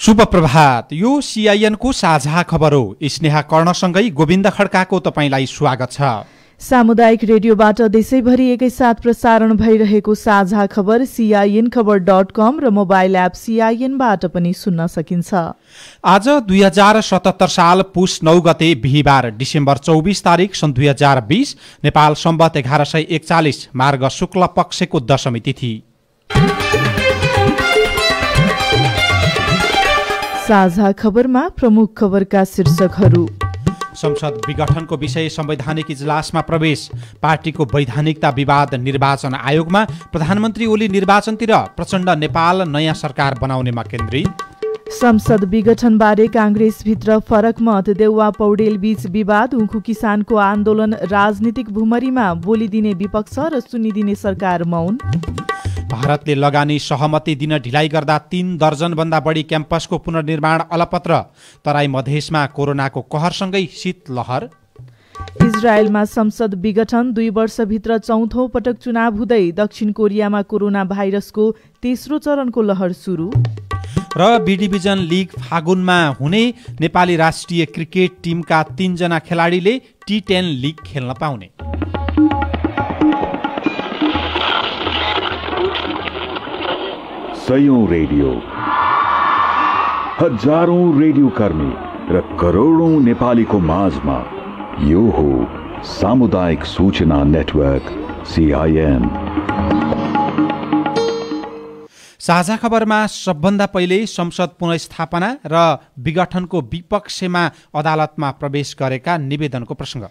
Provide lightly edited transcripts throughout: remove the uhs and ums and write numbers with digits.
शुभ प्रभात। यो सीआईएन को साझा खबर हो। स्नेहा कर्णसँगै गोविन्द खड्काको तपाईलाई स्वागत छ। सामुदायिक रेडियोबाट देशैभरि एकैसाथ प्रसारण भइरहेको साझा खबर CINखबर.com र मोबाइल एप CINबाट पनि सुन्न सकिन्छ। आज 2077 साल पुष 9 गते बिहीबार डिसेम्बर 24 तारिक सन् 2020 नेपाल सम्वत 1141 मार्ग शुक्ल पक्षको दशमी तिथि। साझा खबरमा प्रमुख खबरका शीर्षकहरू। संसद विघटनको विषय संवैधानिक इजलासमा प्रवेश। पार्टीको वैधानिकता विवाद निर्वाचन आयोगमा। प्रधानमन्त्री ओली निर्वाचनतिर। प्रचण्ड नेपाल नयाँ सरकार बनाउनेमा केन्द्रित। संसद विघटनबारे कांग्रेसभित्र फरक मत। देउवा पौडेल बीच विवाद। उखु किसानको आन्दोलन राजनीतिक भुमरीमा। बोलिदिने विपक्ष र सुनिदिने सरकार मौन। भारतले लगानी सहमति दिन ढिलाइ गर्दा 3 दर्जनभन्दा बढी क्याम्पसको पुनर्निर्माण अलपत्र। तराई मधेसमा कोरोनाको कहरसँगै शीतलहर। इजरायलमा संसद विघटन। 2 वर्षभित्र चौथो पटक चुनाव हुँदै दक्षिण कोरियामा कोरोना भाइरसको तेस्रो चरणको लहर सुरु। र बी डिभिजन लिग फागुनमा हुने। नेपाली राष्ट्रिय क्रिकेट टिमका 3 जना खेलाडीले T10 लिग खेल्न पाउने। सयौं रेडियो, हजारौं रेडियो कर्मी र करोडौं नेपालीको माझमा यो हो सामुदायिक सूचना नेटवर्क CIN। साझा खबरमा सबभन्दा पहिले संसद पुनर्स्थापना र विघटनको विपक्षमा अदालतमा प्रवेश गरेका निवेदनको प्रसङ्ग।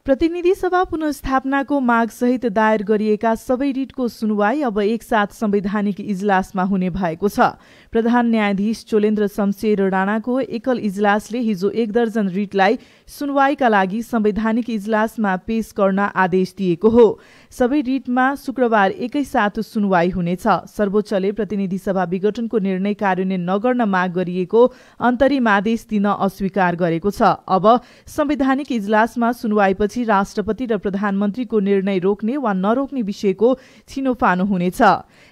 प्रतिनिधि सभा पुनर्स्थापनाको मागसहित दायर गरिएका सबै रिटको सुनवाई अब एकसाथ संवैधानिक इजलासमा हुने भएको छ। प्रधान न्यायाधीश चोलेन्द्र शमशेर राणाको एकल इजलासले हिजो 1 दर्जन रिटलाई सुनवाईका लागि संवैधानिक इजलासमा पेश गर्न आदेश दिएको हो। सबै रिटमा शुक्रबार एकैसाथ सुनवाई हुनेछ। सर्वोच्चले प्रतिनिधि सभा विघटनको निर्णय कार्यान्वयन नगर्न माग गरिएको अन्तरिम आदेश दिन अस्वीकार गरेको छ। अब संवैधानिक इजलासमा सुनवाईपछि राष्ट्रपति र प्रधानमन्त्रीको निर्णय रोक्ने वा नरोक्ने विषयको छिनोफानो हुनेछ।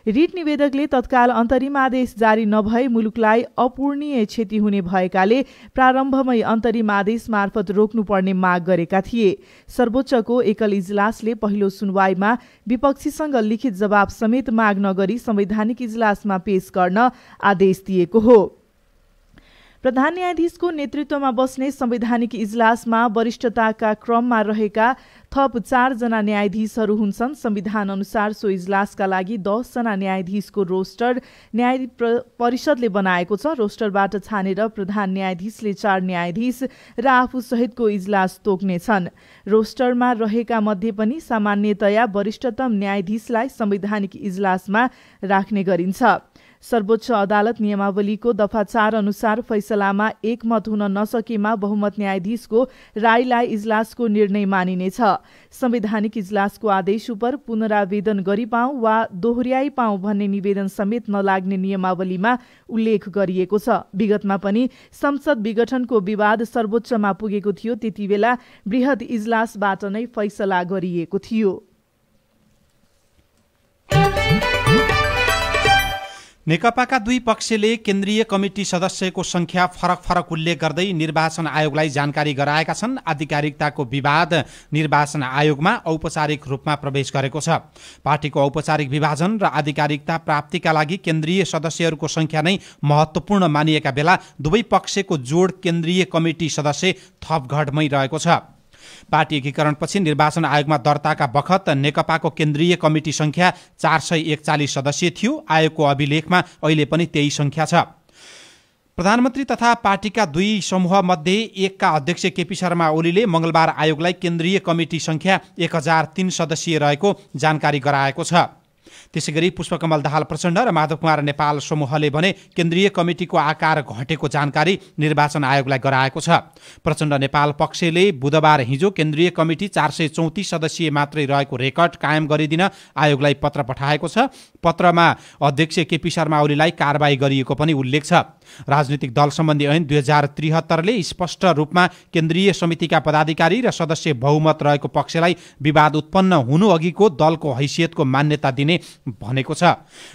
रिट निवेदकले तत्काल अन्तरिम आदेश जारी नभए मुलुकलाई अपूर्णीय क्षति हुने भएकाले प्रारम्भमै अन्तरिम आदेश मार्फत रोक्नुपर्ने माग गरेका थिए। सर्वोच्चको एकल इजलासले पहिलो सुनवाईमा विपक्षीसँग लिखित जवाब समेत माग नगरी संवैधानिक इजलासमा पेश गर्न आदेश दिएको हो। प्रधान न्यायाधीशको नेतृत्वमा बस्ने संवैधानिक इजलासमा वरिष्ठताका क्रममा रहेका थप 4 जना न्यायाधीशहरू हुन्छन्। संविधान अनुसार सो इजलासका लागि 10 जना न्यायाधीशको रोस्टर न्याय परिषदले बनाएको छ। रोस्टरबाट छानेर प्रधान न्यायाधीशले 4 न्यायाधीश र आफू सहितको इजलास तोक्नेछन्। रोस्टरमा रहेका मध्ये पनि सामान्यतया वरिष्ठतम न्यायाधीशलाई संवैधानिक इजलासमा राख्ने गरिन्छ। सर्वोच्च अदालत नियमावलीको दफा 4 अनुसार फैसलामा एकमत हुन नसकेमा बहुमत न्यायाधीशको रायलाई इजलासको निर्णय मानिनेछ। संवैधानिक इजलासको आदेश उपर पुनरावेदन गरिपाऊँ वा दोहोर्याइ पाऊँ भन्ने निवेदन समेत नलाग्ने नियमावलीमा उल्लेख गरिएको छ। विगतमा पनि संसद विघटनको विवाद सर्वोच्चमा पुगेको थियो। त्यतिबेला बृहत इजलासबाट नै फैसला गरिएको थियो। नेकपाका 2 पक्षले केन्द्रीय कमिटी सदस्यको संख्या फरक उल्लेख गर्दै निर्वाचन आयोगलाई जानकारी गराएका छन्। आधिकारिकताको विवाद निर्वाचन आयोगमा औपचारिक रूपमा प्रवेश गरेको छ। पार्टीको औपचारिक विभाजन र आधिकारिकता प्राप्तिका लागि केन्द्रीय सदस्यहरूको संख्या नै महत्त्वपूर्ण मानिएका बेला दुवै पक्षको जोड केन्द्रीय कमिटी सदस्य थपघटमै रहेको छ। पार्टी एकीकरणपछि निर्वाचन आयोगमा दर्ताका बखत नेकपाको केन्द्रीय कमिटी संख्या 441 सदस्य थियो। आयोगको अभिलेखमा अहिले पनि त्यही संख्या छ। प्रधानमन्त्री तथा पार्टीका 2 समूह मध्ये एकका अध्यक्ष केपी शर्मा ओलीले मंगलबार आयोगलाई केन्द्रीय कमिटी संख्या 1003 सदस्यीय रहेको जानकारी गराएको छ। त्यसैगरी पुष्पकमल दाहाल प्रचण्ड र माधव कुमार नेपाल समूहले भने केन्द्रीय कमिटीको आकार घटेको जानकारी निर्वाचन आयोगलाई गराएको छ। प्रचण्ड नेपाल पक्षले बुधबार हिजो केन्द्रीय कमिटी 434 सदस्यीय मात्रै रहेको रेकर्ड कायम गरिदिन आयोगलाई पत्र पठाएको छ। पत्रमा अध्यक्ष केपी शर्मा ओलीलाई कारबाही गरिएको पनि उल्लेख छ। राजनीतिक दल सम्बन्धी ऐन 2073ले स्पष्ट रूपमा केन्द्रीय समितिका पदाधिकारी र सदस्य बहुमत रहेको पक्षलाई विवाद उत्पन्न हुनु अघिको दलको हैसियतको मान्यता दिने भनेको छ।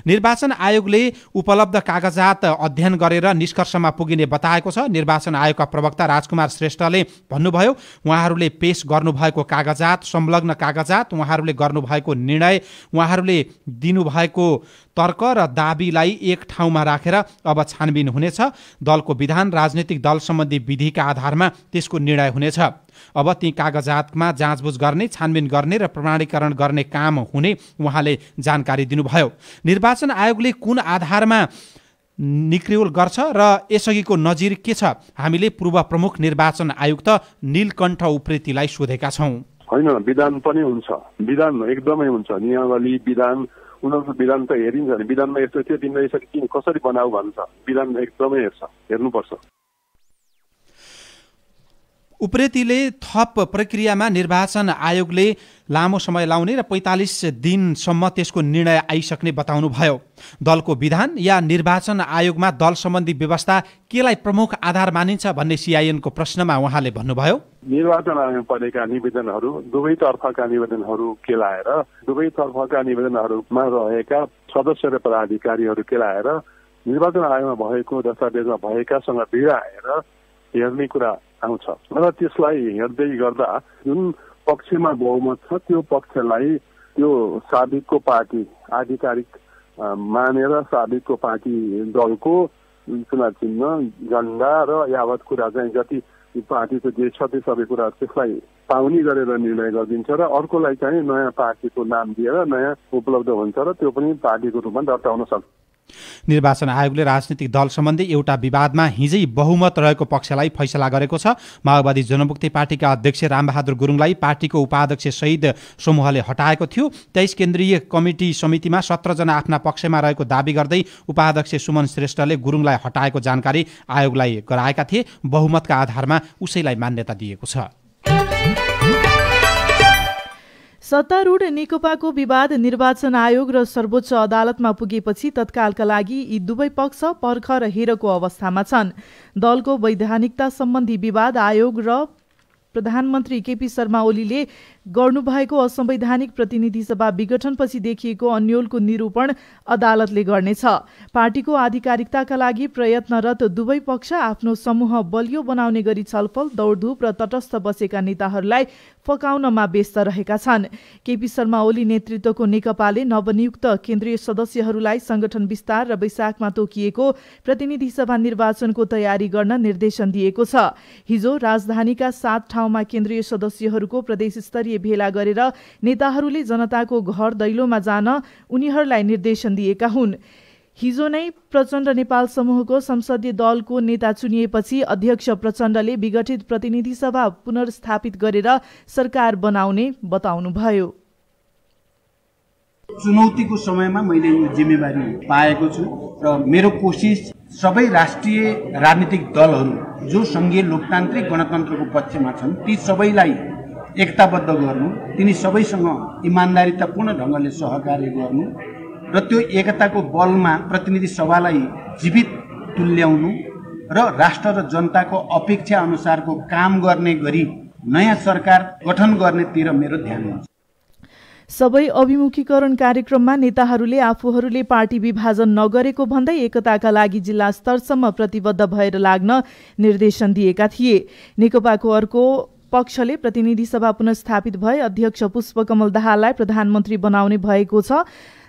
निर्वाचन आयोगले उपलब्ध कागजात अध्ययन गरेर निष्कर्षमा पुगिने बताएको छ। निर्वाचन आयोगका प्रवक्ता राजकुमार श्रेष्ठले भन्नुभयो, उहाँहरूले पेश गर्नुभएको कागजात, संलग्न कागजात, उहाँहरूले गर्नुभएको निर्णय, उहाँहरूले दिनुभएको तर्क र दाबीलाई एक ठाउँमा राखेर अब छानबिन हुनेछ। दलको विधान, राजनीतिक दल सम्बन्धी विधिका आधारमा त्यसको निर्णय हुनेछ। अब ती कागजातमा जाँचबुझ गर्ने, छानबिन गर्ने र प्रमाणीकरण गर्ने काम हुने उहाँले जानकारी दिनुभयो। निर्वाचन आयोगले कुन आधारमा निक्रियोल गर्छ र यसअघिको नजिर के छ, हामीले पूर्व प्रमुख निर्वाचन आयुक्त नीलकण्ठ उप्रेतीलाई सोधेका छौँ। होइन, विधान पनि हुन्छ, विधान एकदमै हुन्छ, नियमावली विधान, उनीहरूको विधान त हेरिन्छ नि, विधानमा यस्तो थियो तिमीले यसरी किन कसरी बनाऊ भन्छ, विधान एकदमै हेर्छ, हेर्नुपर्छ। उप्रेतीले थप प्रक्रियामा निर्वाचन आयोगले लामो समय लाउने र 45 दिनसम्म त्यसको निर्णय आइसक्ने बताउनुभयो। दलको विधान या निर्वाचन आयोगमा दल सम्बन्धी व्यवस्था केलाई प्रमुख आधार मानिन्छ भन्ने सिआइएनको प्रश्नमा उहाँले भन्नुभयो, निर्वाचन आयोगमा परेका निवेदनहरू, दुवैतर्फका निवेदनहरू केलाएर, दुवैतर्फका निवेदनहरूमा रहेका सदस्य र पदाधिकारीहरू केलाएर निर्वाचन आयोगमा भएको दस्तावेजमा भएकासँग भिडाएर हेर्ने कुरा आउँछ र त्यसलाई हेर्दै गर्दा जुन पक्षमा बहुमत छ त्यो पक्षलाई त्यो साबिकको पार्टी आधिकारिक मानेर साबिकको पार्टी दलको चुनाव चिन्ह, झण्डा र यावत कुरा चाहिँ जति पार्टीको जे छ त्यो सबै कुरा त्यसलाई पाउनी गरेर निर्णय गरिदिन्छ र अर्कोलाई चाहिँ नयाँ पार्टीको नाम दिएर नयाँ उपलब्ध हुन्छ र त्यो पनि पार्टीको रूपमा दर्ता हुन सक्छ। निर्वाचन आयोगले राजनीतिक दल सम्बन्धी एउटा विवादमा हिजै बहुमत रहेको पक्षलाई फैसला गरेको छ। माओवादी जनमुक्ति पार्टीका अध्यक्ष रामबहादुर गुरुङलाई पार्टीको उपाध्यक्ष सहित समूहले हटाएको थियो। 23 केन्द्रीय कमिटी समितिमा 17 जना आफ्ना पक्षमा रहेको दाबी गर्दै उपाध्यक्ष सुमन श्रेष्ठले गुरुङलाई हटाएको जानकारी आयोगलाई गराएका थिए। बहुमतका आधारमा उसैलाई मान्यता दिएको छ। सत्तारूढ नेकपाको विवाद निर्वाचन आयोग र सर्वोच्च अदालतमा पुगेपछि तत्कालका लागि यी दुवै पक्ष पर्ख र हेरको अवस्थामा छन्। दलको वैधानिकता सम्बन्धी विवाद आयोग र प्रधानमन्त्री केपी शर्मा ओलीले गर्नुभएको असंवैधानिक प्रतिनिधि सभा विघटनपछि देखिएको अन्योलको निरूपण अदालतले गर्नेछ। पार्टीको आधिकारिकताका लागि प्रयत्नरत दुवै पक्ष आफ्नो समूह बलियो बनाउने गरी छलफल, दौडधुप र तटस्थ बसेका नेताहरूलाई फकाउनमा व्यस्त रहेका छन्। केपी शर्मा ओली नेतृत्वको नेकपाले नवनियुक्त केन्द्रीय सदस्यहरूलाई संगठन विस्तार र वैशाखमा तोकिएको प्रतिनिधि सभा निर्वाचनको तयारी गर्न निर्देशन दिएको छ। हिजो राजधानीका 7 ठाउँमा केन्द्रीय सदस्यहरूको प्रदेश स्तरीय भेला गरेर नेताहरूले जनताको घर दैलोमा जान उनीहरूलाई निर्देशन दिएका हुन्। हिजो नै प्रचण्ड नेपाल समूहको संसदीय दलको नेता चुनिएपछि अध्यक्ष प्रचण्डले विघटित प्रतिनिधि सभा पुनर्स्थापित गरेर सरकार बनाउने बताउनुभयो। चुनौतीको समयमा मैले यो जिम्मेवारी पाएको छु र मेरो कोसिस सबै राष्ट्रिय राजनीतिक दलहरू जो संघीय लोकतान्त्रिक गणतन्त्रको पक्षमा छन् ती सबैलाई एकताबद्ध गर्नु, तिनी सबैसँग इमानदारीतापूर्ण ढङ्गले सहकार्य गर्नु र त्यो एकताको बलमा प्रतिनिधि सभालाई जीवित तुल्याउनु र राष्ट्र र जनताको अपेक्षा अनुसारको काम गर्ने गरी नयाँ सरकार गठन गर्नेतिर मेरो ध्यान हुन्छ। सबै अभिमुखीकरण कार्यक्रममा नेताहरूले आफूहरूले पार्टी विभाजन नगरेको भन्दै एकताका लागि जिल्ला स्तरसम्म प्रतिबद्ध भएर लाग्न निर्देशन दिएका थिए। नेकपाको अर्को पक्षले प्रतिनिधि सभा पुनर्स्थापित भए अध्यक्ष पुष्पकमल दाहाललाई प्रधानमन्त्री बनाउने भएको छ।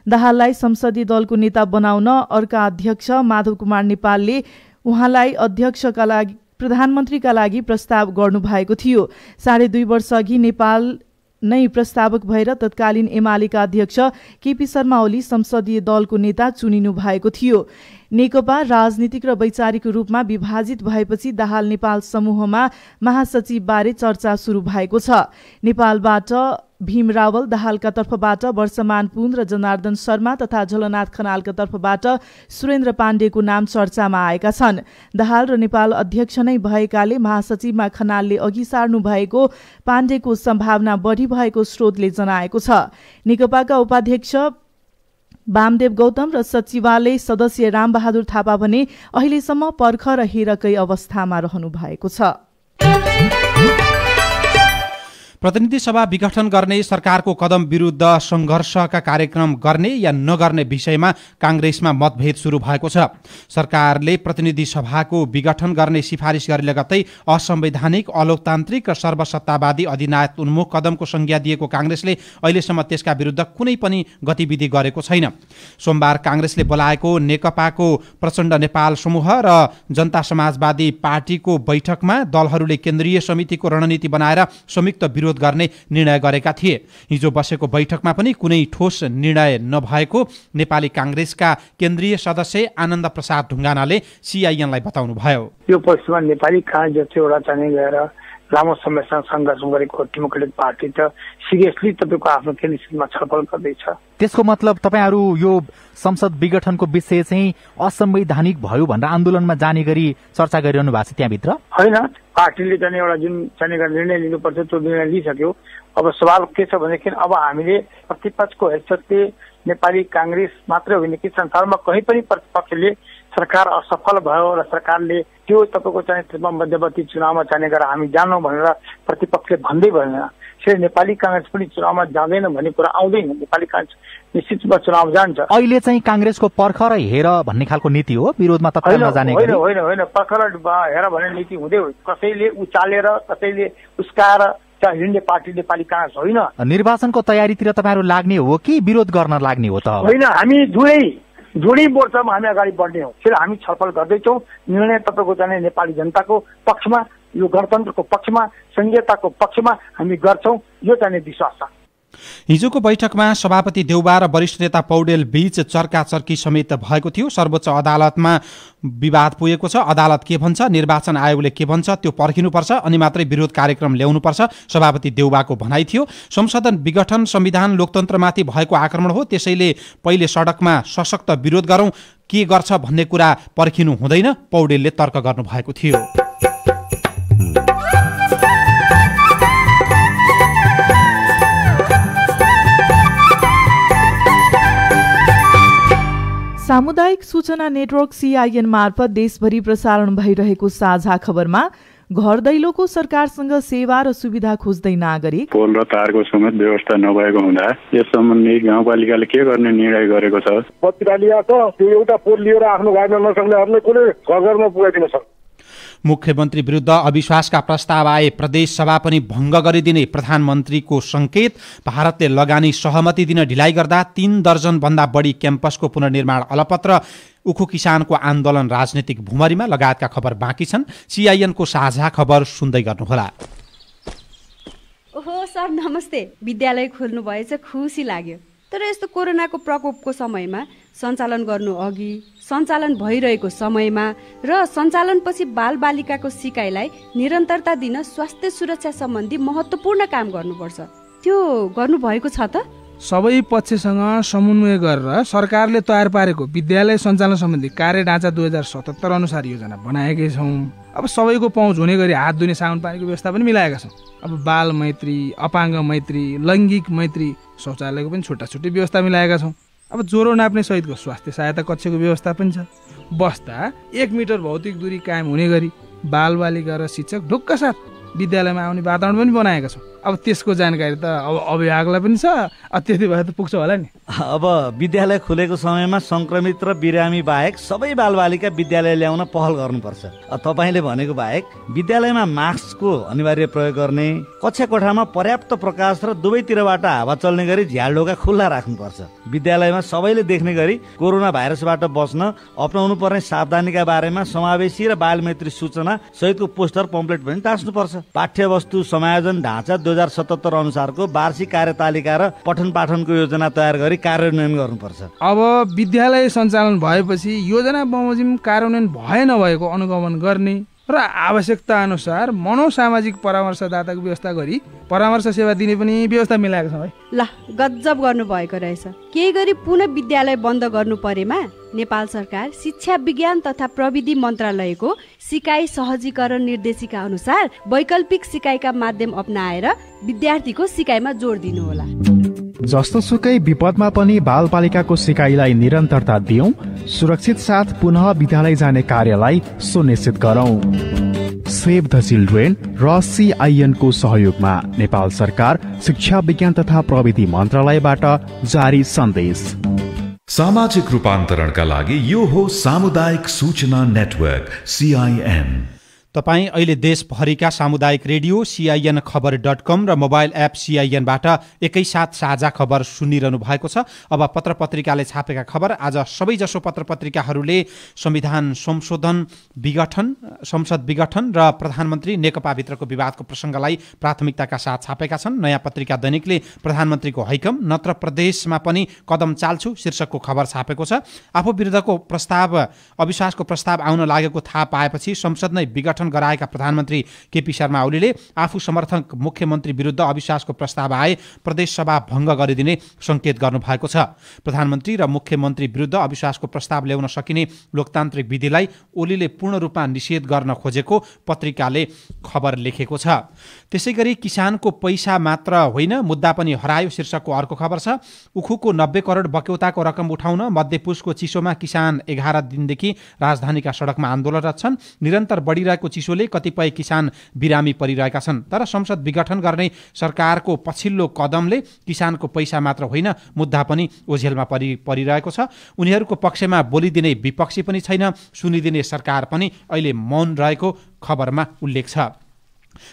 दाहाललाई संसदीय दलको नेता बनाउन अर्का अध्यक्ष माधव कुमार नेपालले उहाँलाई अध्यक्षका लागि प्रधानमन्त्रीका लागि प्रस्ताव गर्नुभएको थियो। 2.5 वर्ष अघि नेपाल नै प्रस्तावक भएर तत्कालीन एमालेका अध्यक्ष केपी शर्मा ओली संसदीय दलको नेता चुनिनु भएको थियो। नेकपा राजनीतिक र वैचारिक रूपमा विभाजित भएपछि दाहाल नेपाल समूहमा महासचिव बारे चर्चा सुरु भएको छ। नेपालबाट भीम रावल, दाहालका तर्फबाट वर्षमान पुन र जनार्दन शर्मा तथा झलनाथ खनालका तर्फबाट सुरेन्द्र पाण्डेको नाम चर्चामा आएका छन्। दाहाल र नेपाल अध्यक्ष नै भएकाले महासचिवमा खनालले अघि सार्नु भएको पाण्डेको सम्भावना बढी भएको स्रोतले जनाएको छ। नेकपाका उपाध्यक्ष वामदेव गौतम र सचिवालय सदस्य रामबहादुर थापा भने अहिलेसम्म पर्ख र हेरकै अवस्थामा रहनु भएको छ। प्रतिनिधि सभा विघटन गर्ने सरकारको कदम विरुद्ध संघर्षका कार्यक्रम गर्ने या नगर्ने विषयमा कांग्रेसमा मतभेद सुरु भएको छ। सरकारले प्रतिनिधि सभाको विघटन गर्ने सिफारिस गरे लगत्तै असंवैधानिक, अलोकतान्त्रिक र सर्वसत्तावादी अधिनायक उन्मुख कदमको संज्ञा दिएको कांग्रेसले अहिलेसम्म त्यसका विरुद्ध कुनै पनि गतिविधि गरेको छैन। सोमबार कांग्रेसले बोलाएको नेकपाको प्रचण्ड नेपाल समूह र जनता समाजवादी पार्टीको बैठकमा दलहरूले केन्द्रीय समितिको रणनीति बनाएर संयुक्त विरोध गर्ने निर्णय गरेका थिए। हिजो बसेको बैठकमा पनि कुनै ठोस निर्णय नभएको नेपाली कांग्रेसका केन्द्रीय सदस्य आनन्द प्रसाद ढुङ्गानाले सीआईएनलाई बताउनुभयो। यो पक्षमा नेपाली कांग्रेस जस्तो एउटा चाहिँ गएर लामो समयसम्म संघर्ष गरेको डेमोक्रेटिक पार्टी त सिरियसली तपाईको आफ्नो केन्द्रीयमा छलफल गर्दैछ। त्यसको मतलब तपाईहरु यो संसद विघटनको विषय चाहिँ असंवैधानिक भयो भनेर आन्दोलनमा जाने गरी चर्चा गरिरहनु भएको छ त्यहाँभित्र? होइन, पार्टीले चाहिँ एउटा जुन चाहिँ निर्णय लिनुपर्छ त्यो निर्णय लिइसक्यो। अब सवाल के छ भनेदेखि अब हामीले प्रतिपक्षको हैसियतले नेपाली कांग्रेस मात्रै होइन कि संसारमा कहीँ पनि प्रतिपक्षले सरकार असफल भयो र सरकारले त्यो तपाईँको चाहिँ मध्यवर्ती चुनावमा चाहिने गरेर हामी जान्नौँ भनेर प्रतिपक्षले भन्दै भएन। त्यसैले नेपाली कांग्रेस पनि चुनावमा जाँदैन भन्ने कुरा आउँदैन। नेपाली कांग्रेस निश्चित रूपमा चुनाव जान्छ। अहिले चाहिँ कांग्रेसको पर्ख र हेर भन्ने खालको नीति हो, विरोधमा तत्काल नजाने गरी? होइन होइन, पर्ख र हेर भन्ने नीति हुँदै हो। कसैले उचालेर कसैले उस्काएर हिँड्ने पार्टी नेपाली कांग्रेस होइन। निर्वाचनको तयारीतिर तपाईहरु लाग्ने हो कि विरोध गर्न लाग्ने हो त? होइन, हामी जोडी मोर्चामा हामी अगाडि बढ्ने हो। त्यसैले हामी छलफल गर्दैछौँ। निर्णय तपाईँको जाने नेपाली जनताको पक्षमा, यो गणतन्त्रको पक्षमा, संघीयताको पक्षमा हामी गर्छौँ, यो चाहिँ विश्वास छ। हिजोको बैठकमा सभापति देउबा र वरिष्ठ नेता पौडेल बीच चर्काचर्की समेत भएको थियो। सर्वोच्च अदालतमा विवाद पुगेको छ। अदालत के भन्छ, निर्वाचन आयोगले के भन्छ त्यो पर्खिनुपर्छ, अनि मात्रै विरोध कार्यक्रम ल्याउनुपर्छ, सभापति देउबाको भनाइ थियो। संशोधन विघटन संविधान लोकतन्त्रमाथि भएको आक्रमण हो, त्यसैले पहिले सडकमा सशक्त विरोध गरौँ, के गर्छ भन्ने कुरा पर्खिनु हुँदैन, पौडेलले तर्क गर्नुभएको थियो। सामुदायिक सूचना नेटवर्क सीआईएन मार्फत देशभरि प्रसारण भइरहेको साझा खबरमा घर दैलोको सरकारसँग सेवा र सुविधा खोज्दै नागरिक, पोल र तारको समेत व्यवस्था नभएको हुँदा यस सम्बन्धी गाउँपालिकाले के गर्ने निर्णय गरेको छ? पत्रिका छ, त्यो एउटा पोल लिएर आफ्नो गाडीमा नसक्नेहरूले कुनै घरमा पुगाइदिन सक्छ। मुख्यमन्त्री विरुद्ध अविश्वासका प्रस्ताव आए, प्रदेश सभा पनि भङ्ग गरिदिने प्रधानमन्त्रीको संकेत। भारतले लगानी सहमति दिन ढिलाइ गर्दा 3 दर्जन भन्दा बढी क्याम्पसको पुनर्निर्माण अलपत्र। उखु किसानको आन्दोलन राजनीतिक भुमरीमा लगायतका खबर बाँकी छन्। सीआईएनको साझा खबर सुन्दै गर्नुहोला। ओहो सर नमस्ते, विद्यालय खोल्नु भएछ, खुसी लाग्यो। तर यस्तो कोरोनाको प्रकोपको समयमा सञ्चालन गर्नु अघि, सञ्चालन भइरहेको समयमा र सञ्चालनपछि बालबालिकाको सिकाइलाई निरन्तरता दिन स्वास्थ्य सुरक्षा सम्बन्धी महत्त्वपूर्ण काम गर्नुपर्छ। त्यो गर्नुभएको छ त? सबै पक्षसँग समन्वय गरेर सरकारले तयार पारेको विद्यालय सञ्चालन सम्बन्धी कार्यढाँचा 2077 अनुसार योजना बनाएकै छौँ। अब सबैको पहुँच हुने गरी हात धुने साबुन पानीको व्यवस्था पनि मिलाएका छौँ। अब बाल मैत्री, अपाङ्ग मैत्री, लैङ्गिक मैत्री शौचालयको पनि छुट्टी व्यवस्था मिलाएका छौँ। अब ज्वरो नाप्ने सहितको स्वास्थ्य सहायता कक्षको व्यवस्था पनि छ। बस्दा 1 मिटर भौतिक दूरी कायम हुने गरी बालबालिका र शिक्षक ढुक्क साथ विद्यालयमा आउने वातावरण पनि बनाएका छौँ। अब त्यसको जानकारी त अब अभिभावकलाई पनि छ, त्यति भए त पुग्छ होला नि। अब विद्यालय खुलेको समयमा संक्रमित र बिरामी बाहेक सबै बालबालिका विद्यालय ल्याउन पहल गर्नुपर्छ। तपाईले भनेको बाहेक विद्यालयमा मास्कको अनिवार्य प्रयोग गर्ने, कक्षा कोठामा पर्याप्त प्रकाश र दुवैतिरबाट हावा चल्ने गरी झ्यालढोका खुल्ला राख्नुपर्छ। विद्यालयमा सबैले देख्ने गरी कोरोना भाइरसबाट बच्न अपनाउनु पर्ने सावधानीका बारेमा समावेशी र बालमैत्री सूचना सहितको पोस्टर पम्पलेट पनि टाँच्नुपर्छ। पाठ्यवस्तु समायोजन ढाँचा 2077 अनुसारको वार्षिक कार्यतालिका र पठन पाठनको योजना तयार गरी कार्यान्वयन गर्नुपर्छ। अब विद्यालय सञ्चालन भएपछि योजना बमोजिम कार्यान्वयन भए नभएको अनुगमन गर्ने र आवश्यकता अनुसार मनोसामाजिक परामर्शदाताको व्यवस्था गरी परामर्श सेवा दिने पनि व्यवस्था मिलाएको छ है। ल गजब गर्नुभएको रहेछ। केही गरी पुनः विद्यालय बन्द गर्नु परेमा नेपाल सरकार शिक्षा विज्ञान तथा प्रविधि मन्त्रालयको सिकाइ सहजीकरण निर्देशिका अनुसार वैकल्पिक सिकाइका माध्यम अपनाएर विद्यार्थीको सिकाइमा जोड दिनुहोला। जस्तोसुकै विपदमा पनि बालबालिकाको सिकाइलाई निरन्तरता दियौं, सुरक्षित साथ पुनः विद्यालय जाने कार्यलाई सुनिश्चित गरौं। सेभ द चिल्ड्रेन र CIN को सहयोगमा नेपाल सरकार शिक्षा विज्ञान तथा प्रविधि मन्त्रालयबाट जारी सन्देश। सामाजिक रूपान्तरणका लागि यो हो सामुदायिक सूचना नेटवर्क CIN। तपाईँ अहिले देशभरिका सामुदायिक रेडियो CIN खबर.com र मोबाइल एप CIN-बाट एकैसाथ साझा खबर सुनिरहनु भएको छ। अब पत्र पत्रिकाले छापेका खबर। आज सबैजसो पत्र पत्रिकाहरूले संविधान संशोधन, संसद विघटन र प्रधानमन्त्री नेकपाभित्रको विवादको प्रसङ्गलाई प्राथमिकताका साथ छापेका छन्। नयाँ पत्रिका दैनिकले प्रधानमन्त्रीको हैकम नत्र प्रदेशमा पनि कदम चाल्छु शीर्षकको खबर छापेको छ। आफू विरुद्धको अविश्वासको प्रस्ताव आउन लागेको थाहा पाएपछि संसद नै विघटन गराएका प्रधानमन्त्री केपी शर्मा ओलीले आफू समर्थक मुख्यमन्त्री विरुद्ध अविश्वासको प्रस्ताव आए प्रदेश सभा भङ्ग गरिदिने संकेत गर्नु भएको छ। प्रधानमन्त्री र मुख्यमन्त्री विरुद्ध अविश्वासको प्रस्ताव ल्याउन सकिने लोकतान्त्रिक विधिलाई ओलीले पूर्ण रूपमा निषेध गर्न खोजेको पत्रिकाले खबर लेखेको छ। त्यसैगरी किसानको पैसा मात्र होइन मुद्दा पनि हरायो शीर्षकको अर्को खबर छ। उखुको 90 करोड बक्यौताको रकम उठाउन मध्यपुष्को चिसोमा किसान 11 दिनदेखि राजधानीका सडकमा आन्दोलनरत छन्। निरन्तर बढिरहेको चिसोले कतिपय किसान बिरामी परिरहेका छन्। तर संसद विघटन गर्ने सरकारको पछिल्लो कदमले किसानको पैसा मात्र होइन मुद्दा पनि ओझेलमा परिरहेको छ। उनीहरूको पक्षमा बोलिदिने विपक्षी पनि छैन, सुनिदिने सरकार पनि अहिले मौन रहेको खबरमा उल्लेख छ।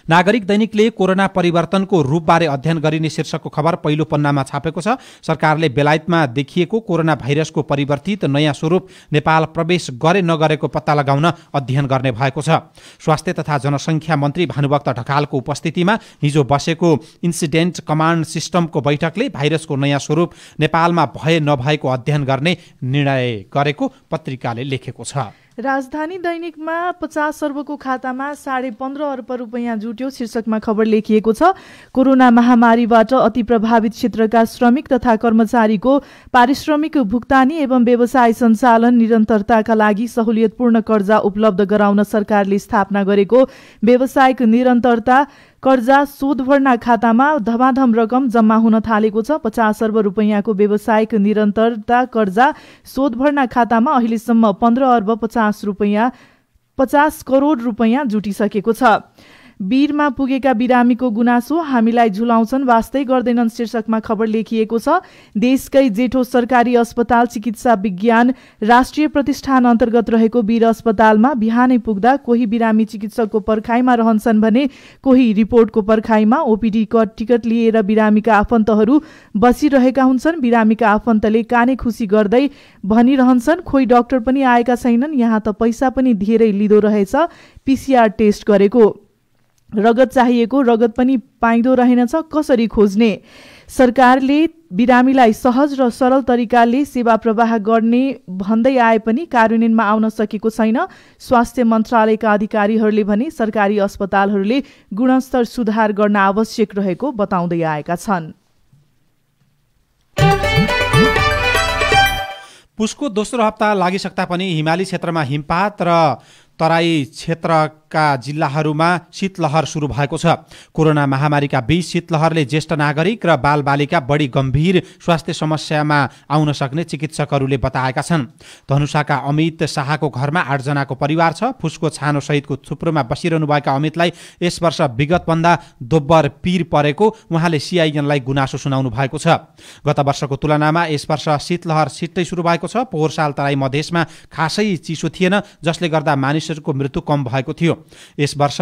नागरिक दैनिकले कोरोना परिवर्तनको रूपबारे अध्ययन गरिने शीर्षकको खबर पहिलो पन्नामा छापेको छ। सरकारले बेलायतमा देखिएको कोरोना भाइरसको परिवर्तित नयाँ स्वरूप नेपाल प्रवेश गरे नगरेको पत्ता लगाउन अध्ययन गर्ने भएको छ। स्वास्थ्य तथा जनसङ्ख्या मन्त्री भानुभक्त ढकालको उपस्थितिमा हिजो बसेको इन्सिडेन्ट कमान्ड सिस्टमको बैठकले भाइरसको नयाँ स्वरूप नेपालमा भए नभएको अध्ययन गर्ने निर्णय गरेको पत्रिकाले लेखेको छ। राजधानी दैनिकमा 50 अर्बको खातामा 15.5 अर्ब रुपैयाँ जुट्यो शीर्षकमा खबर लेखिएको छ। कोरोना महामारीबाट अति प्रभावित क्षेत्रका श्रमिक तथा कर्मचारीको पारिश्रमिक भुक्तानी एवं व्यवसाय सञ्चालन निरन्तरताका लागि सहुलियतपूर्ण कर्जा उपलब्ध गराउन सरकारले स्थापना गरेको व्यावसायिक निरन्तरता कर्जा शोध भर्ना खातामा धमाधम रकम जम्मा हुन थालेको छ। 50 अर्ब रुपैयाँको व्यावसायिक निरन्तरता कर्जा शोध भर्ना खातामा अहिलेसम्म 15 अर्ब 50 करोड रुपैयाँ जुटिसकेको छ। वीरमा पुगेका बिरामीको गुनासो हामीलाई झुलाउँछन् वास्तै गर्दैनन् शीर्षकमा खबर लेखिएको छ। देशकै जेठो सरकारी अस्पताल चिकित्सा विज्ञान राष्ट्रिय प्रतिष्ठान अन्तर्गत रहेको वीर अस्पतालमा बिहानै पुग्दा कोही बिरामी चिकित्सकको पर्खाइमा रहन्छन् भने कोही रिपोर्टको पर्खाइमा। ओपीडी टिकट लिएर बिरामीका आफन्तहरू बसिरहेका हुन्छन्। बिरामीका आफन्तले काने खुसी गर्दै भनिरहन्छन् खोइ डाक्टर पनि आएका छैनन्, यहाँ त पैसा पनि धेरै लिँदो रहेछ PCR टेस्ट गरेको, रगत चाहिएको रगत पनि पाइँदो रहेनछ, कसरी खोज्ने। सरकारले बिरामीलाई सहज र सरल तरिकाले सेवा प्रवाह गर्ने भन्दै आए पनि कार्यान्वयनमा आउन सकेको छैन। स्वास्थ्य मन्त्रालयका अधिकारीहरूले भने सरकारी अस्पतालहरूले गुणस्तर सुधार गर्न आवश्यक रहेको बताउँदै आएका छन्। पुसको दोस्रो हप्ता लागिसक्दा पनि हिमाली क्षेत्रमा हिमपात र तराई क्षेत्रका जिल्लाहरूमा शीतलहर सुरु भएको छ। कोरोना महामारीका बीच शीतलहरले ज्येष्ठ नागरिक र बालबालिका बढी गम्भीर स्वास्थ्य समस्यामा आउन सक्ने चिकित्सकहरूले बताएका छन्। धनुषाका अमित शाहको घरमा 8 जनाको परिवार छ। फुसको छानो सहितको थुप्रोमा बसिरहनुभएका अमितलाई यस वर्ष विगतभन्दा दोब्बर पीर परेको उहाँले CIN-लाई गुनासो सुनाउनु भएको छ। गत वर्षको तुलनामा यस वर्ष शीतलहर छिट्टै सुरु भएको छ। पोहोर साल तराई मधेसमा खासै चिसो थिएन जसले गर्दा मानिसहरूको मृत्यु कम भएको थियो। यस वर्ष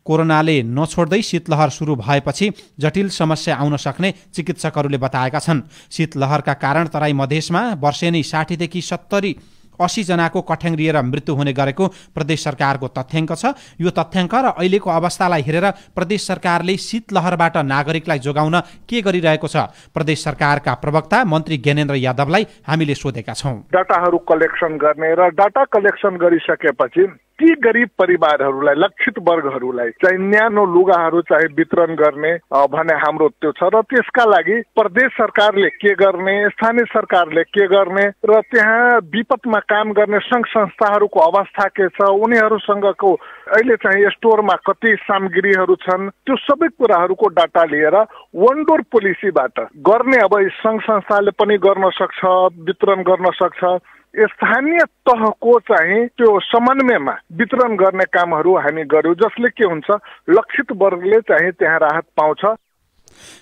कोरोनाले नछोड्दै शीतलहर सुरु भएपछि जटिल समस्या आउन सक्ने चिकित्सकहरूले बताएका छन्। शीतलहरका कारण तराई मधेसमा वर्षेनी 60 देखि 70-80 जनाको कठ्याङ्ग्रिएर मृत्यु हुने गरेको प्रदेश सरकारको तथ्याङ्क छ। यो तथ्याङ्क र अहिलेको अवस्थालाई हेरेर प्रदेश सरकारले शीतलहरबाट नागरिकलाई जोगाउन के गरिरहेको छ प्रदेश सरकारका प्रवक्ता मन्त्री ज्ञानेन्द्र यादवलाई हामीले सोधेका छौँ। डाटाहरू कलेक्सन गर्ने र डाटा कलेक्सन गरिसकेपछि ती गरिब परिवारहरूलाई, लक्षित वर्गहरूलाई चाहिँ न्यानो लुगाहरू चाहिँ वितरण गर्ने भने हाम्रो त्यो छ। र त्यसका लागि प्रदेश सरकारले के गर्ने, स्थानीय सरकारले के गर्ने र त्यहाँ विपदमा काम गर्ने सङ्घ संस्थाहरूको अवस्था के छ, उनीहरूसँगको अहिले चाहिँ स्टोरमा कति सामग्रीहरू छन्, त्यो सबै कुराहरूको डाटा लिएर वन डोर पोलिसीबाट गर्ने। अब सङ्घ संस्थाले पनि गर्न सक्छ, वितरण गर्न सक्छ। स्थानीय तहको चाहिँ त्यो समन्वयमा वितरण गर्ने कामहरू हामी गर्यौँ, जसले के हुन्छ लक्षित वर्गले चाहिँ त्यहाँ राहत पाउँछ।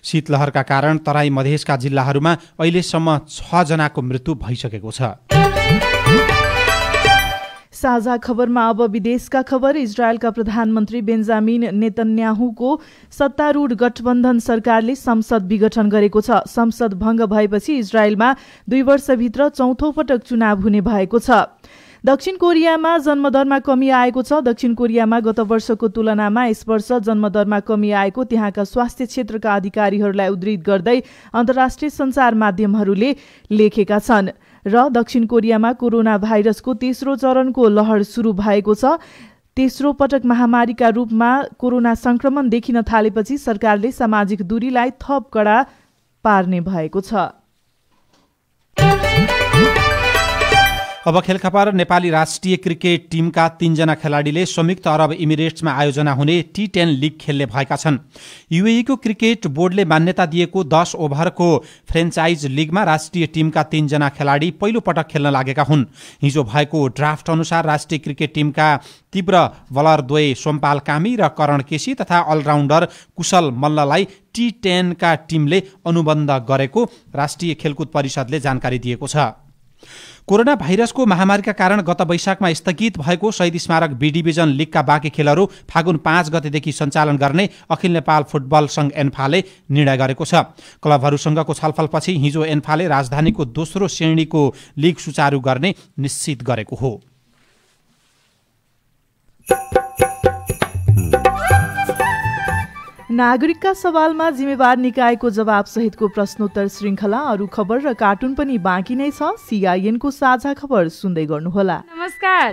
शीतलहरका कारण तराई मधेसका जिल्लाहरूमा अहिलेसम्म 6 जनाको मृत्यु भइसकेको छ। साझा खबरमा अब विदेशका खबर। इजरायलका प्रधानमन्त्री बेन्जामिन नेतन्याहुको सत्तारूढ गठबन्धन सरकारले संसद विघटन गरेको छ। संसद भङ्ग भएपछि इजरायलमा 2 वर्षभित्र चौथो पटक चुनाव हुने भएको छ। दक्षिण कोरियामा जन्मदरमा कमी आएको छ। दक्षिण कोरियामा गत वर्षको तुलनामा यस वर्ष जन्मदरमा कमी आएको त्यहाँका स्वास्थ्य क्षेत्रका अधिकारीहरूलाई उद्धृत गर्दै अन्तर्राष्ट्रिय सञ्चार माध्यमहरूले लेखेका छन्। र दक्षिण कोरियामा कोरोना भाइरसको तेस्रो चरणको लहर सुरु भएको छ। तेस्रो पटक महामारीका रूपमा कोरोना संक्रमण देखिन थालेपछि सरकारले सामाजिक दूरीलाई थप कडा पार्ने भएको छ। अब खेल खबर। नेपाली राष्ट्रिय क्रिकेट टिमका 3 जना खेलाडीले संयुक्त अरब इमिरेट्समा आयोजना हुने T10 लिग खेल्ने भएका छन्। युएईको क्रिकेट बोर्डले मान्यता दिएको 10 ओभरको फ्रेन्चाइज लिगमा राष्ट्रिय टिमका 3 जना खेलाडी पहिलो पटक खेल्न लागेका हुन्। हिजो भएको ड्राफ्ट अनुसार राष्ट्रिय क्रिकेट टिमका तीव्र बलर द्वय सोमपाल कामी र करण केसी तथा अलराउन्डर कुशल मल्ललाई T10 का टिमले अनुबन्ध गरेको राष्ट्रिय खेलकुद परिषदले जानकारी दिएको छ। कोरोना भाइरसको महामारीका कारण गत वैशाखमा स्थगित भएको शहीद स्मारक बी डिभिजन लिगका बाँकी खेलहरू फागुन 5 गतेदेखि सञ्चालन गर्ने अखिल नेपाल फुटबल संघ एन्फाले निर्णय गरेको छ। क्लबहरूसँगको छलफलपछि हिजो एन्फाले राजधानीको दोस्रो श्रेणीको लिग सुचारू गर्ने निश्चित गरेको हो। नागरिकका सवालमा जिम्मेवार निकायको जवाब सहितको प्रश्नोत्तर श्रृङ्खला, अरू खबर र कार्टुन पनि बाँकी नै छ। सीआईएनको साझा खबर सुन्दै गर्नुहोला। नमस्कार।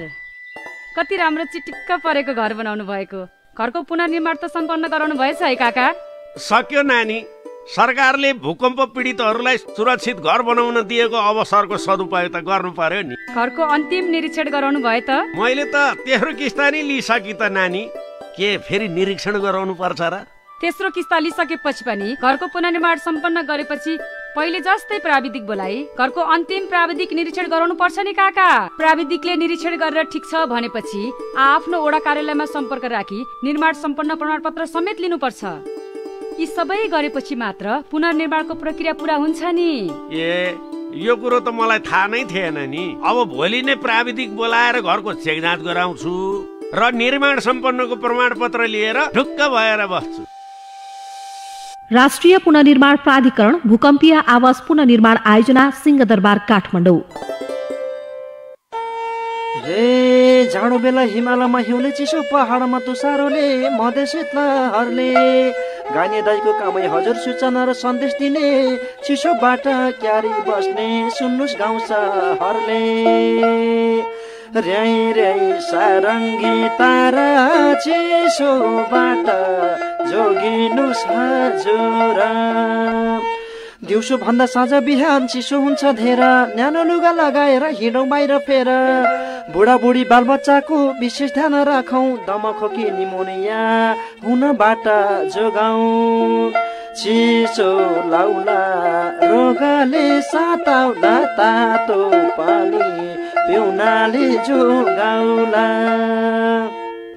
कति राम्रो चिटिक्क परेको घर बनाउनु भएको। घरको पुनर्निर्माण त सम्पन्न गराउनु भएछ है काका? सक्यो नानी। सरकारले भूकम्प पीडितहरूलाई सुरक्षित घर बनाउन दिएको अवसरको सदुपयोग त गर्नु पर्यो नि। घरको अन्तिम निरीक्षण गराउनु भयो त? मैले त तेस्रो किस्ता नि लिइसके त नानी। के फेरि निरीक्षण गराउनु पर्छ र? तेस्रो किस्ता लिइसकेपछि पनि घरको पुनर्निर्माण सम्पन्न गरेपछि पहिले जस्तै प्राविधिक बोलाई घरको अन्तिम प्राविधिक निरीक्षण गराउनु पर्छ नि काका। प्राविधिकले निरीक्षण गरेर ठिक छ भनेपछि आफ्नो वडा कार्यालयमा सम्पर्क राखी निर्माण सम्पन्न प्रमाणपत्र समेत लिनुपर्छ। यी सबै गरेपछि मात्र पुनर्निर्माणको प्रक्रिया पूरा हुन्छ नि। ए यो कुरो त मलाई थाहा नै थिएन नि। अब भोलि नै प्राविधिक बोलाएर घरको चेक जाँच गराउँछु र निर्माण सम्पन्नको प्रमाणपत्र लिएर ढुक्क भएर बस्छु। राष्ट्रिय पुनर्निर्माण प्राधिकरण भूकम्पीय आवास पुनर्निर्माण आयोजना सिंहदरबार काठमाडौँ। हे जाडो बेला हिमालयमा हिउँले चिसो पहाडमा तुषारोले मधेस शीतलहरले गाने दाइको कामै हजुर सूचना र सन्देश दिने चिसोबाट क्यारी बस्ने सुन्नुस् गाउँ सहरले र्याई र्याई सारङ्गी तारा चिसोबाट जोगिनुस् हजुर। दिउँसो भन्दा साँझ बिहान चिसो हुन्छ धेर न्यानो लुगा लगाएर हिँडौँ बाहिर फेर। बुढाबुढी बालबच्चाको विशेष ध्यान राखौँ दमखोकी निमोनिया हुनबाट जोगाउँ। चिसो लाउला रोगले साताउला तातो पानी पिउनाले जोगाउला।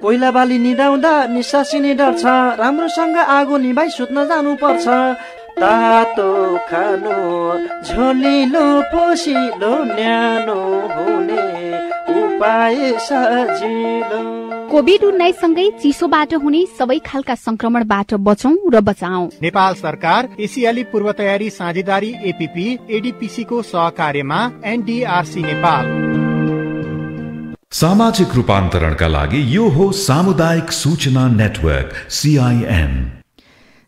कोइला बाली निदाउँदा निसासिने डर छ राम्रोसँग आगो निभाइ सुत्न जानुपर्छ। तातो खानु झोलिलो पोसिलो न्यानो हुने उपाय सजिलो। कोभिड-19 सँगै चिसोबाट हुने सबै खालका संक्रमणबाट बचौं र बचाऊ। नेपाल सरकार एसियाली पूर्व तयारी साझेदारी एपीपी एडीपीसी को सहकार्यमा एनडीआरसी नेपाल। सामाजिक रूपान्तरणका लागि यो हो सामुदायिक सूचना नेटवर्क सीआईएन।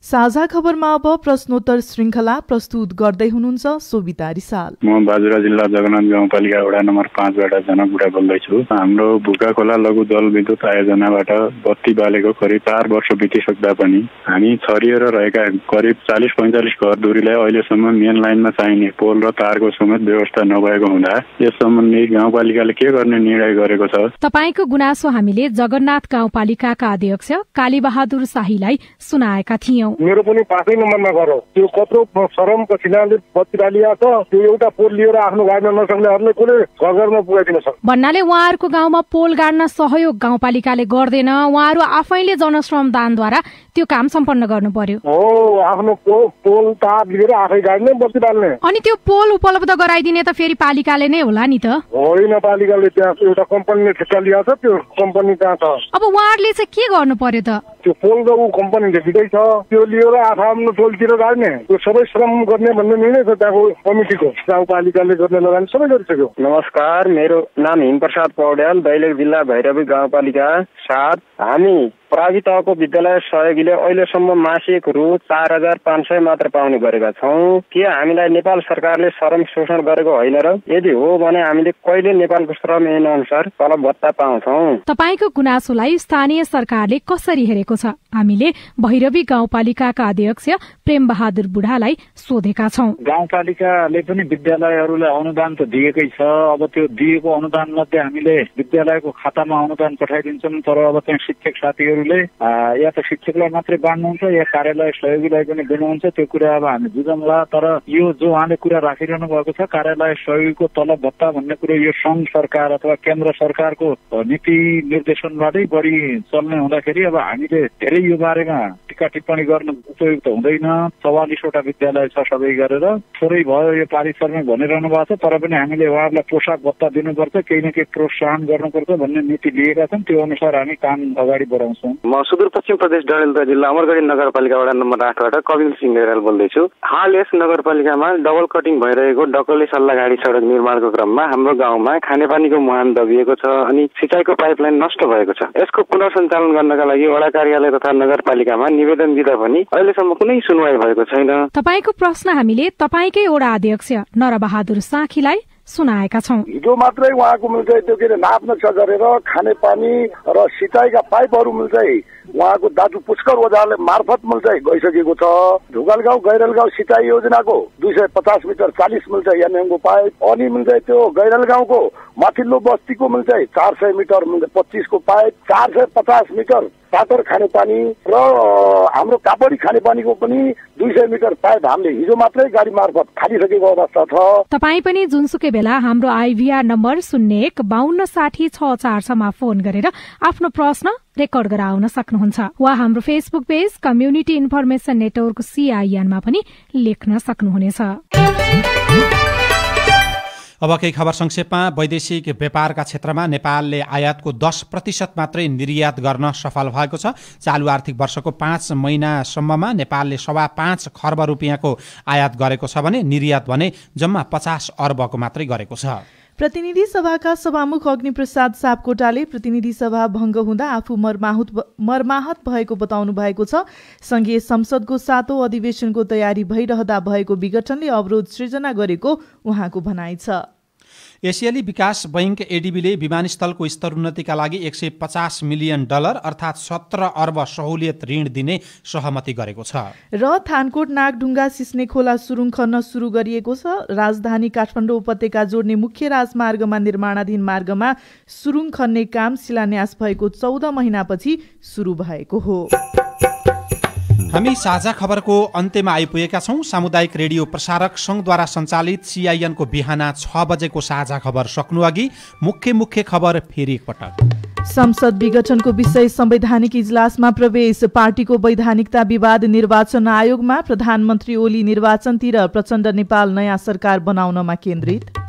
साझा खबरमा अब प्रश्नोत्तर श्रृङ्खला प्रस्तुत गर्दै हुनुहुन्छ सोभिता रिसाल। म बाजुरा जिल्ला जगन्नाथ गाउँपालिका वडा नम्बर 5 बाट जनकबुढा बोल्दैछु। हाम्रो भुका खोला लघु जलविद्युत आयोजनाबाट बत्ती बालेको करिब 4 वर्ष बितिसक्दा पनि हामी छरिएर रहेका करिब 40-45 घर दूरीलाई अहिलेसम्म मेन लाइनमा चाहिने पोल र तारको समेत व्यवस्था नभएको हुँदा यस सम्बन्धी गाउँपालिकाले के गर्ने निर्णय गरेको छ? तपाईको गुनासो हामीले जगन्नाथ गाउँपालिकाका अध्यक्ष कालीबहादुर शाहीलाई सुनाएका थियौं। मेरो पनि 5 नम्बरमा घर हो। त्यो कत्रो शरमको सिनाले बत्ती बालिया छ। त्यो एउटा पोल लिएर आफ्नो गाड्न नसक्नेहरूले कुनै घरमा पुगाइदिन सक्छ भन्नाले उहाँहरूको गाउँमा पोल गाड्न सहयोग गाउँपालिकाले गर्दैन, उहाँहरू आफैले जनश्रम दानद्वारा त्यो काम सम्पन्न गर्नु पर्यो। हो, आफ्नो पोल तार लिएर आफै गाड्ने बत्ती बाल्ने। अनि त्यो पोल उपलब्ध गराइदिने त फेरि पालिकाले नै होला नि त? होइन, पालिकाले त्यहाँ एउटा कम्पनीले ठेक्का लिएको छ, त्यो कम्पनी त्यहाँ छ। अब उहाँहरूले चाहिँ के गर्नु पर्यो त? त्यो पोल त ऊ कम्पनीले दिँदै छ, त्यो लिएर आफ्नो टोलतिर गाड्ने, त्यो सबै श्रम गर्ने भन्ने निर्णय छ त्यहाँको कमिटीको। गाउँपालिकाले गर्ने लगानी सबै गरिसक्यो। नमस्कार, मेरो नाम हिमप्रसाद पौड्याल, दैलेख जिल्ला भैरवी गाउँपालिका 7। हामी प्राविधिक तहको विद्यालय सहयोगीले अहिलेसम्म मासिक रु 4500 मात्र पाउने गरेका छौँ। के हामीलाई नेपाल सरकारले श्रम शोषण गरेको होइन र? यदि हो भने हामीले कहिले नेपालको श्रम ऐन अनुसार तलब भत्ता पाउँछौँ? तपाईको गुनासोलाई स्थानीय सरकारले कसरी हेरेको छ? हामीले भैरवी गाउँपालिकाका अध्यक्ष प्रेम बहादुर बुढालाई सोधेका छौँ। गाउँपालिकाले पनि विद्यालयहरूलाई अनुदान त दिएकै छ। अब त्यो दिएको अनुदान मध्ये हामीले विद्यालयको खातामा अनुदान पठाइदिन्छौँ, तर अब त्यहाँ शिक्षक साथीहरूले या त शिक्षकलाई मात्रै बाँड्नुहुन्छ या कार्यालय सहयोगीलाई पनि दिनुहुन्छ। त्यो कुरा अब हामी बुझौँला। तर यो जो उहाँले कुरा राखिरहनु भएको छ कार्यालय सहयोगीको तलब भत्ता भन्ने कुरो, यो सङ्घ सरकार अथवा केन्द्र सरकारको नीति निर्देशनबाटै बढी चल्ने हुँदाखेरि अब हामीले धेरै यो बारेमा टिका टिप्पणी गर्न उपयुक्त हुँदैन। 44वटा विद्यालय छ, सबै गरेर थोरै भयो यो पारिश्रमिक भनिरहनु भएको छ, तर पनि हामीले उहाँहरूलाई पोसाक भत्ता दिनुपर्छ, केही न केही प्रोत्साहन गर्नुपर्छ भन्ने नीति लिएका छन्। त्यो अनुसार हामी काम अगाडि बढाउँछौँ। म सुदूरपश्चिम प्रदेश डडेलधुरा जिल्ला अमरगढी नगरपालिका वडा नम्बर 8बाट कविन्द्र सिंह ढेराल बोल्दैछु। हाल यस नगरपालिकामा डबल कटिङ भइरहेको डकले सल्लाहगाडी सडक निर्माणको क्रममा हाम्रो गाउँमा खानेपानीको मुहान दबिएको छ अनि सिँचाइको पाइपलाइन नष्ट भएको छ। यसको पुनर्सञ्चालन गर्नका लागि वडा कार्यालय तथा नगरपालिकामा निवेदन दिँदा पनि अहिलेसम्म कुनै सुनवाई भएको छैन। तपाईको प्रश्न हामीले तपाईकै वडा अध्यक्ष नरबहादुर साखीलाई सुनाएका छौँ। हिजो मात्रै उहाँको मिल्छ त्यो के नाप नक्सा गरेर खानेपानी र सिँचाइका पाइपहरू मिल्छ उहाँको दाजु पुष्कर ओझाले मार्फत मिल्छ गइसकेको छ। ढुकालगाउँ गैरलगाउँ सिँचाइ योजनाको 250 मिटर 40 मिल्छ यानेङको पाइप। अनि मिल्छ त्यो गैरलगाउँको माथिल्लो बस्तीको मिल्छ 400 मिटर 25 को पाइप, 450 मिटर पातर खानेपानी र हाम्रो कापडी खानेपानीको पनि 200 मिटर पाइप हामीले हिजो मात्रै गाडी मार्फत खालिसकेको अवस्था छ। तपाई पनि जुनसुकै बेला हाम्रो आइभीआर नम्बर 01 52 60 646 मा फोन गरेर आफ्नो प्रश्न रेकर्ड गराउन सक्नुहुन्छ वा हाम्रो Facebook page community information network CIN मा पनि लेख्न सक्नुहुनेछ। अब केही खबर संक्षेपमा। वैदेशिक व्यापारका क्षेत्रमा नेपालले आयातको 10% मात्रै निर्यात गर्न सफल भएको छ। चालु आर्थिक वर्षको 5 महिनासम्ममा नेपालले 5.25 खर्ब रुपियाँको आयात गरेको छ भने निर्यात भने जम्मा 50 अर्बको मात्रै गरेको छ। प्रतिनिधि सभाका सभामुख अग्निप्रसाद सापकोटाले प्रतिनिधि सभा भङ्ग हुँदा आफू मर्माहत भएको बताउनु भएको छ। संघीय संसदको 7औं अधिवेशनको तयारी भइरहँदा भएको विघटनले अवरोध सृजना गरेको उहाँको भनाइ छ। एसियाली विकास बैंक एडीबीले विमानस्थलको स्तरोन्नतिका लागि $150 मिलियन अर्थात् 17 अर्ब सहुलियत ऋण दिने सहमति गरेको छ। र थानकोट नागढुङ्गा सिस्ने खोला सुरुङ खन्न सुरु गरिएको छ। राजधानी काठमाडौँ उपत्यका जोड्ने मुख्य राजमार्गमा निर्माणाधीन मार्गमा सुरुङ खन्ने काम शिलान्यास भएको 14 महिनापछि सुरु भएको हो। हामी साझा खबरको अन्त्यमा आइपुगेका छौं। सामुदायिक रेडियो प्रसारक संघद्वारा सञ्चालित CIN को बिहान 6 बजेको साझा खबर सक्नु अघि मुख्य खबर फेरि एकपटक। संसद विघटनको विषय संवैधानिक इजलासमा प्रवेश। पार्टीको वैधानिकता विवाद निर्वाचन आयोगमा। प्रधानमन्त्री ओली निर्वाचनतिर, प्रचण्ड नेपाल नयाँ सरकार बनाउनमा केन्द्रित।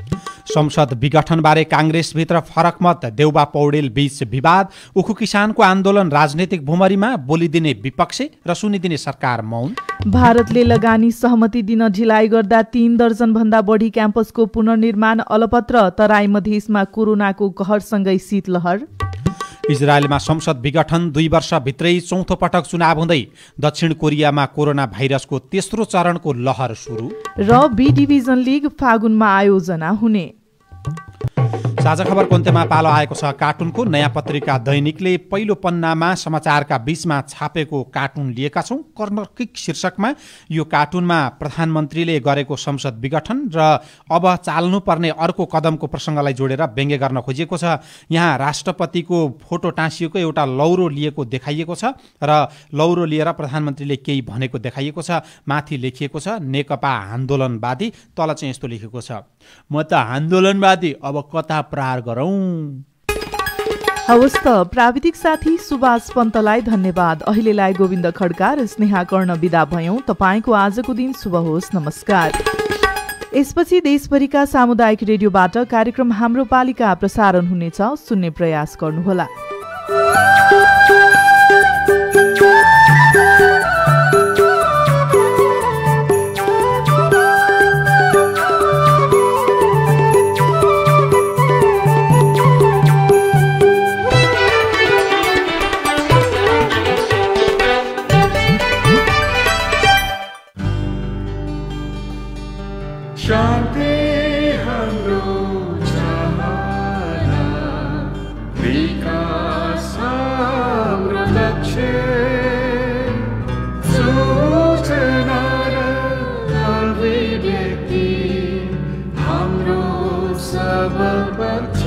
संसद विघटनबारे कांग्रेसभित्र फरक मत। देउबा पौडेल बीच विवाद। उखु किसानको आन्दोलन राजनीतिक भुमरीमा। बोलिदिने विपक्ष र सुनिदिने सरकार मौन। भारतले लगानी सहमति दिन ढिलाइ गर्दा 3 दर्जन भन्दा बढी क्याम्पसको पुनर्निर्माण अलपत्र। तराई मधेसमा कोरोनाको कहरसँगै शीतलहर। इजरायलमा संसद विघटन 2 वर्षभित्रै चौथो पटक चुनाव हुँदै दक्षिण कोरियामा कोरोना भाइरसको तेस्रो चरणको लहर सुरु र बी डिभिजन लिग फागुनमा आयोजना हुने। साझा खबरको अन्त्यमा पालो आएको छ कार्टुनको। नयाँ पत्रिका दैनिकले पहिलो पन्नामा समाचारका बीचमा छापेको कार्टुन लिएका छौं। कर्नर किक शीर्षकमा यो कार्टुनमा प्रधानमन्त्रीले गरेको संसद विघटन र अब चाल्नुपर्ने अर्को कदमको प्रसङ्गलाई जोडेर व्यङ्ग्य गर्न खोजिएको छ। यहाँ राष्ट्रपतिको फोटो टाँसिएको एउटा लौरो लिएको देखाइएको छ र लौरो लिएर प्रधानमन्त्रीले केही भनेको देखाइएको छ। माथि लेखिएको छ नेकपा आन्दोलनवादी, तल चाहिँ यस्तो लेखेको छ म त आन्दोलनवादी, अब कता प्रहार गरौं। हवस् त, प्राविधिक साथी सुभाष पन्तलाई धन्यवाद। अहिलेलाई गोविन्द खड्का र स्नेहा कर्ण बिदा भयौं। तपाईको आजको दिन शुभ होस्। नमस्कार। यसपछि देशभरिका सामुदायिक रेडियोबाट कार्यक्रम हाम्रो पालिका प्रसारण हुनेछ। सुन्ने प्रयास गर्नुहोला। हाम्रो सब पक्ष